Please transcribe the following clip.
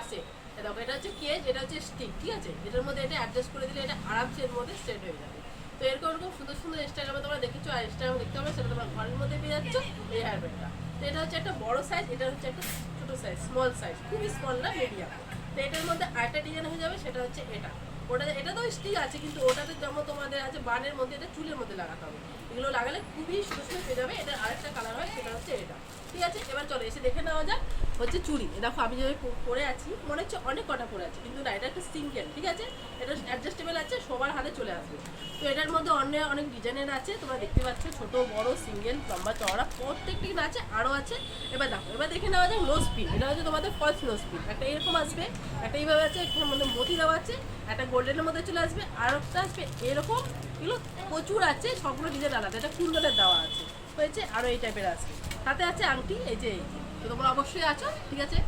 আসে। দেখো এটা হচ্ছে কেজ, এটা হচ্ছে স্টিক, ঠিক আছে? এটার মধ্যে এটা অ্যাডজাস্ট করে দিলে এটা আরামসে এর মধ্যে সেট হয়ে যাবে। তো এরকম এরকম সুন্দর সুন্দর ইনস্টাগ্রামে তোমরা দেখেছো, আর ইনস্টাগ্রামে দেখতে হবে সেটা তোমার ঘরের মধ্যে পেয়ে যাচ্ছ এই হেয়ার ব্যান্ডটা। তো এটা হচ্ছে একটা বড় সাইজ, এটা হচ্ছে একটা ছোটো সাইজ, স্মল সাইজ, খুবই স্মল না, মিডিয়াম। তো এটার মধ্যে আরেকটা ডিজাইন হয়ে যাবে, সেটা হচ্ছে এটা। ওটা এটা তো স্টিক আছে, কিন্তু ওটাতে যেমন তোমাদের আছে বানের মধ্যে, এটা চুলের মধ্যে লাগাতে হবে। এগুলো লাগালে খুবই সুন্দর সুন্দর পেয়ে যাবে। এটার আরেকটা কালার হয়, সেটা হচ্ছে এটা, ঠিক আছে? এবার চলো এসে দেখে নেওয়া যাক হচ্ছে চুড়ি। দেখো আমি যেভাবে পরে আছি মনে হচ্ছে অনেক কটা পরে আছি, কিন্তু না, এটা একটা সিঙ্গেল, ঠিক আছে? এটা অ্যাডজাস্টেবল আছে, সবার হাতে চলে আসবে। তো এটার মধ্যে অনেক ডিজাইনের আছে, তোমরা দেখতে পাচ্ছ, ছোট বড় সিঙ্গেল লম্বা চওড়া প্রত্যেকটি আছে, আরও আছে। এবার দেখো, এবার দেখে নেওয়া যায় নোজ পিন। এটা হচ্ছে তোমাদের ফলস নোজ পিন। একটা এরকম আসবে, একটা এইভাবে আছে, এখানের মধ্যে মতি দেওয়া আছে, একটা গোল্ডেনের মধ্যে চলে আসবে, আর একটা আসবে এরকম। এগুলো প্রচুর আছে, সবগুলো ডিজাইন আলাদা। এটা কুন্দনের দেওয়া আছে হয়েছে, আরও এই টাইপের আছে। সাথে আছে আংটি, এই যে তো তোমরা অবশ্যই আছো, ঠিক আছে?